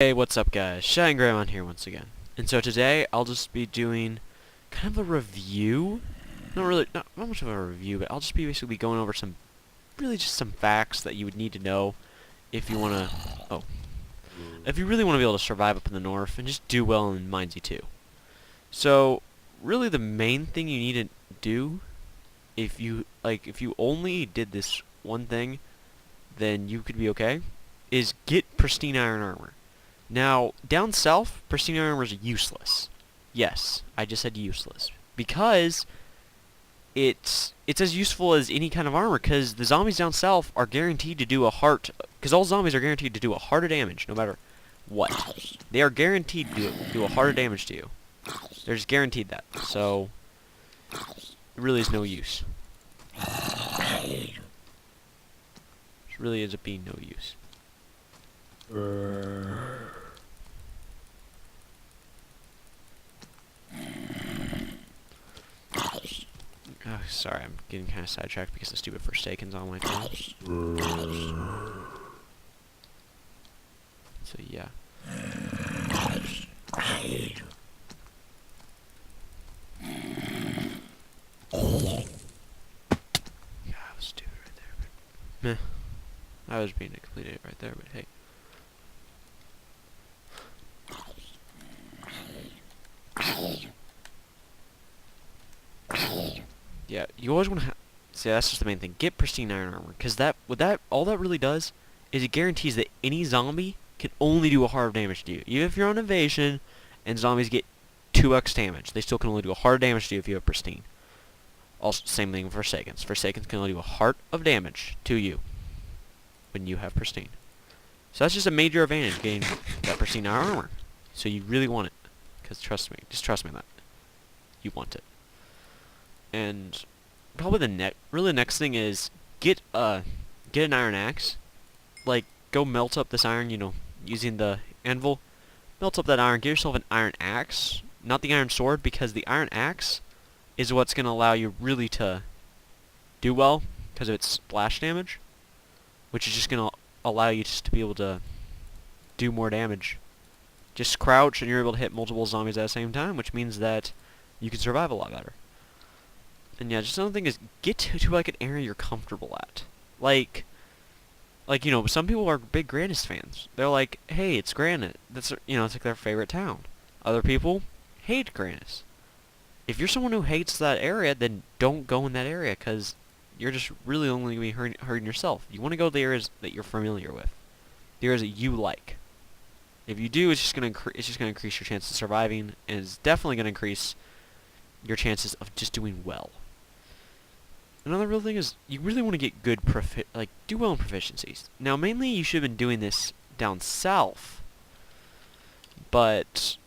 Hey, what's up guys? ShineGreymon here once again. And so today I'll just be doing kind of a review. Not much of a review, but I'll just be basically going over some facts that you would need to know if you wanna if you really want to be able to survive up in the north and just do well in Minez 2. So really the main thing you need to do if you only did this one thing, then you could be okay, is get pristine iron armor. Now, down south, pristine iron armor is useless. Yes, I just said useless. Because it's as useful as any kind of armor, because the zombies down south are guaranteed to do a heart, because all zombies are guaranteed to do a heart of damage, no matter what. They are guaranteed to do a heart of damage to you. They're just guaranteed that. So, it really is no use. It really ends up being no use. Oh, sorry, I'm getting kind of sidetracked because the stupid Forsaken's on my phone. So yeah. God, that was stupid right there, but meh. I was being a complete idiot right there, but hey. Yeah, you always want to see, that's just the main thing. Get pristine iron armor, because all that really does is it guarantees that any zombie can only do a heart of damage to you. Even if you're on evasion and zombies get 2x damage, they still can only do a heart of damage to you if you have pristine. Also, same thing for Forsakens. Forsakens can only do a heart of damage to you when you have pristine. So that's just a major advantage, getting that pristine iron armor. So you really want it, because trust me, just trust me on that. You want it. And probably the next thing is get an iron axe. Like, go melt up this iron, using the anvil. Melt up that iron, get yourself an iron axe, not the iron sword, because the iron axe is what's going to allow you really to do well because of its splash damage, which is just going to allow you just to be able to do more damage. Just crouch and you're able to hit multiple zombies at the same time, which means that you can survive a lot better. And yeah, just another thing is get to like an area you're comfortable at. Like some people are big Granite fans. They're like, hey, it's Granite. That's it's like their favorite town. Other people hate Granite. If you're someone who hates that area, then don't go in that area, because you're just really only going to be hurting yourself. You want to go to the areas that you're familiar with, the areas that you like. If you do, it's just going to increase your chances of surviving, and it's definitely going to increase your chances of just doing well. Another real thing is you really want to get good do well in proficiencies. Now, mainly you should have been doing this down south, but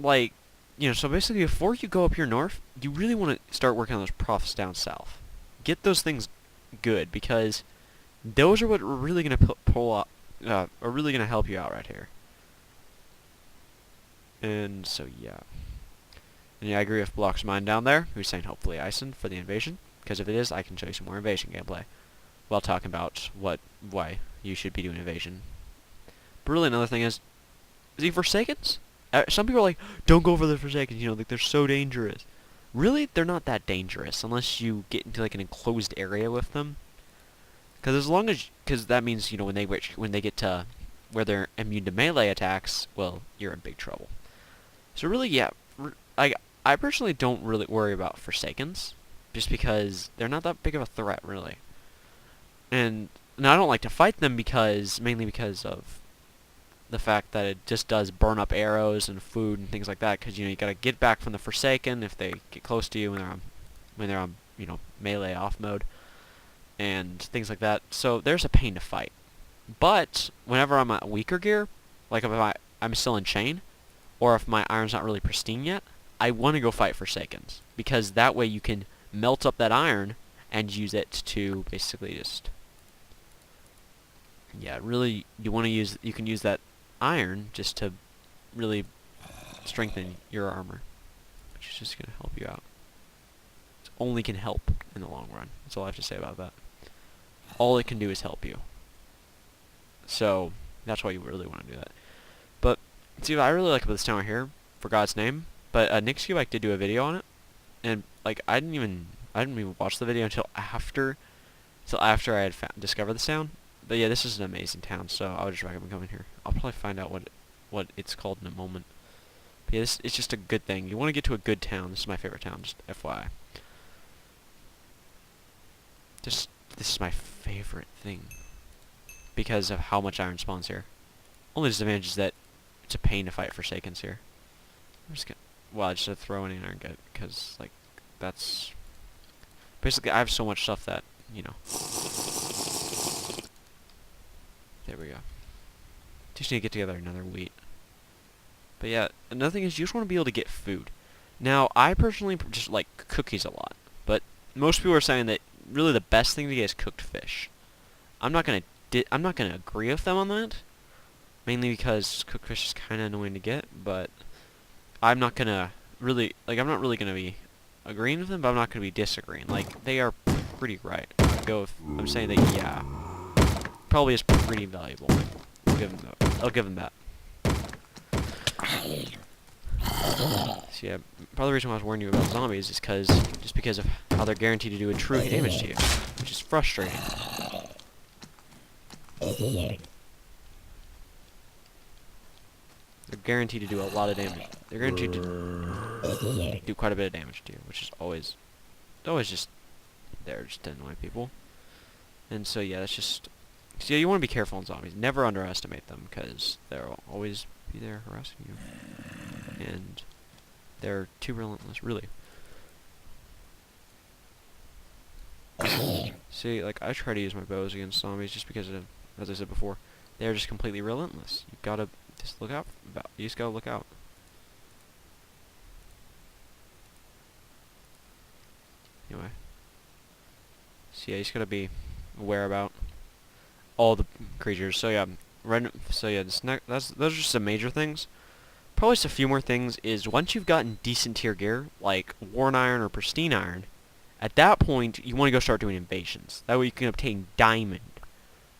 so basically before you go up here north, you really want to start working on those profs down south. Get those things good, because those are what are really going to are really going to help you out right here. And so yeah. And yeah, I agree with Block's Mind down there, who's saying hopefully Ison for the invasion. Because if it is, I can show you some more invasion gameplay while talking about why you should be doing invasion. But really, another thing is the Forsakens? Some people are like, don't go for the Forsakens, like they're so dangerous. Really, they're not that dangerous unless you get into like an enclosed area with them. Because that means when they get to where they're immune to melee attacks, well, you're in big trouble. So really, yeah, I personally don't really worry about Forsakens, just because they're not that big of a threat, really. And I don't like to fight them mainly because of the fact that it just does burn up arrows and food and things like that, because you gotta get back from the Forsaken if they get close to you when they're on melee off mode and things like that. So there's a pain to fight. But whenever I'm at weaker gear, like if I'm still in chain, or if my iron's not really pristine yet, I want to go fight Forsakens, because that way you can melt up that iron and use it to basically just really you can use that iron just to really strengthen your armor, which is just going to help you out. It only can help in the long run. That's all I have to say about that. All it can do is help you. So that's why you really want to do that. But See, I really like about this town right here, for God's name. But Nixie like did do a video on it, and like I didn't even watch the video until after I had discovered this town. But yeah, this is an amazing town, so I would just recommend coming here. I'll probably find out what it's called in a moment. But yeah, it's just a good thing. You want to get to a good town. This is my favorite town, just FYI. This is my favorite thing because of how much iron spawns here. Only disadvantage is that it's a pain to fight Forsakens here. I'm just gonna, well, I just had to throw any iron gut because like that's basically I have so much stuff that you know. There we go. Just need to get together another wheat. But yeah, another thing is you just want to be able to get food. Now, I personally just like cookies a lot, but most people are saying that really the best thing to get is cooked fish. I'm not gonna agree with them on that, mainly because cooked fish is kind of annoying to get. But I'm not gonna really I'm not really gonna be agreeing with them, but I'm not gonna be disagreeing. Like they are pretty right. I'm saying that yeah, probably is pretty valuable. I'll give them that. So yeah, part of the reason why I was warning you about zombies is just because of how they're guaranteed to do a true damage to you, which is frustrating. They're guaranteed to do a lot of damage. They're guaranteed to do quite a bit of damage to you, which is always just there just to annoy people. And so yeah, that's just. So yeah, you want to be careful on zombies. Never underestimate them, because they'll always be there harassing you. And they're too relentless, really. See, like, I try to use my bows against zombies just because of, as I said before, they're just completely relentless. You've got to just look out. You just got to look out. Anyway. So yeah, you just got to be aware about all the creatures. So yeah, those are just the major things. Probably just a few more things is once you've gotten decent tier gear, like worn iron or pristine iron, at that point you want to go start doing invasions. That way you can obtain diamond,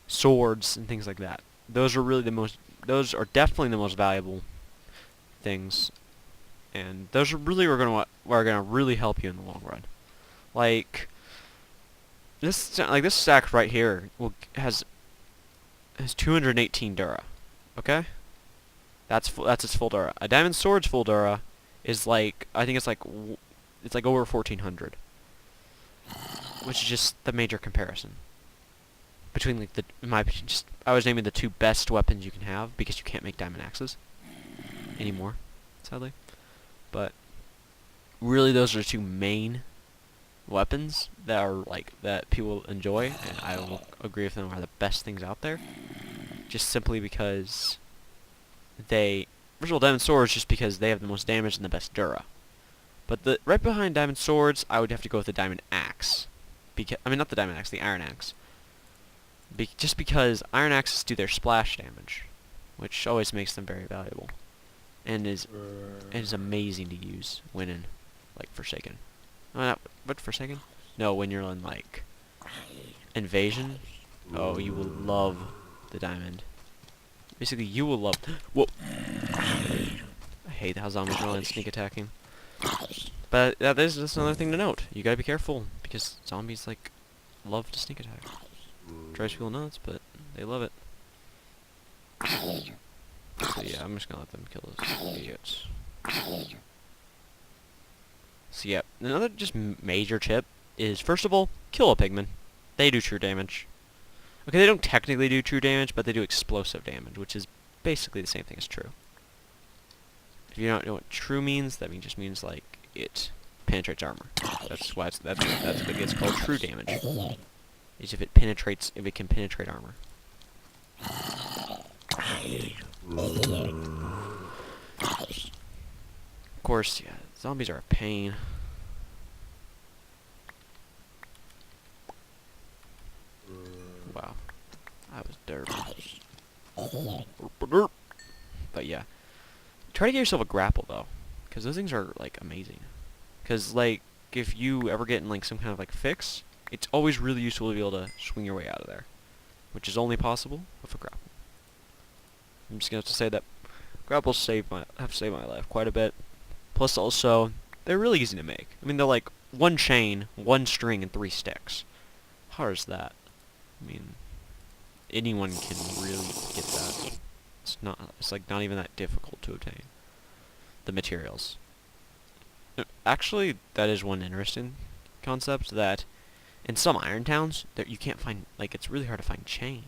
swords, and things like that. Those are definitely the most valuable things, and those are really are gonna really help you in the long run. Like this stack right here has 218 Dura. Okay? That's its full Dura. A diamond sword's full Dura is like I think it's like over 1400, which is just the major comparison between like in my opinion, just I was naming the two best weapons you can have because you can't make diamond axes anymore, sadly. But really, those are the two main weapons that are that people enjoy, and I will agree with them are the best things out there. Just simply because first of all, diamond swords just because they have the most damage and the best Dura. But right behind diamond swords, I would have to go with the diamond axe. Not the diamond axe, the iron axe. Just because iron axes do their splash damage, which always makes them very valuable, and is amazing to use when in like Forsaken. What Forsaken? No, when you're in like Invasion. Oh, you will love the diamond. Basically, you will love. Whoa! I hate how zombies run and sneak attacking. But that's another thing to note. You gotta be careful because zombies love to sneak attack. Drives people nuts, but they love it. So yeah, I'm just gonna let them kill those idiots. So yeah, another just major tip is, first of all, kill a pigman. They do true damage. Okay, they don't technically do true damage, but they do explosive damage, which is basically the same thing as true. If you don't know what true means, that just means like it penetrates armor. That's what it gets called true damage. Is if it can penetrate armor. Of course, yeah, zombies are a pain. Wow, that was derp. But yeah, try to get yourself a grapple though, because those things are amazing. Because if you ever get in some kind of fix, it's always really useful to be able to swing your way out of there, which is only possible with a grapple. I'm just gonna have to say that Grapples have saved my life quite a bit. Plus also, they're really easy to make. I mean, they're like one chain, one string, and 3 sticks. How hard is that? I mean, anyone can really get that. It's like not even that difficult to obtain. The materials. Actually, that is one interesting concept, that in some iron towns, you can't find, like, it's really hard to find chain.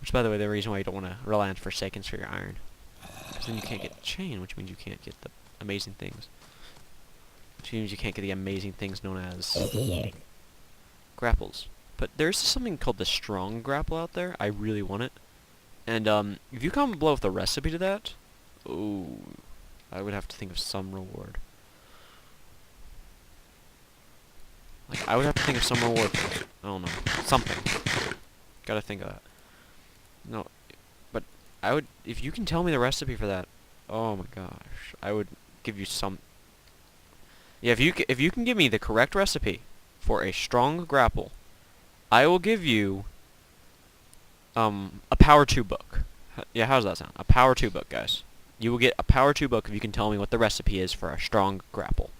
Which, by the way, the reason why you don't want to rely on Forsakens for your iron. Because then you can't get chain, which means you can't get the amazing things. Which means you can't get the amazing things known as grapples. But there's something called the strong grapple out there. I really want it. And if you comment below with the recipe to that, ooh, I would have to think of some reward. Like, I would have to think of some reward for it. I don't know. Something. Gotta think of that. No, but I would, if you can tell me the recipe for that, oh my gosh, I would give you some. Yeah, if you can give me the correct recipe for a strong grapple, I will give you a power 2 book. Yeah, how does that sound? A power 2 book, guys. You will get a power 2 book if you can tell me what the recipe is for a strong grapple.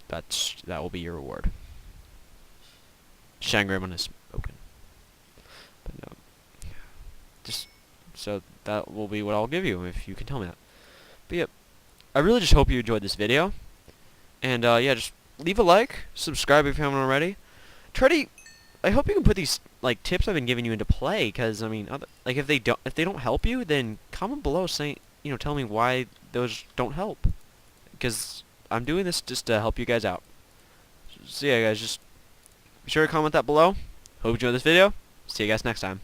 That will be your reward. ShineGreymon is spoken. But no, just so that will be what I'll give you if you can tell me that. But yeah, I really just hope you enjoyed this video, and yeah, just leave a like, subscribe if you haven't already. I hope you can put these like tips I've been giving you into play, because I mean, like if they don't help you, then comment below saying, tell me why those don't help, because I'm doing this just to help you guys out. So yeah, guys, just be sure to comment that below. Hope you enjoyed this video. See you guys next time.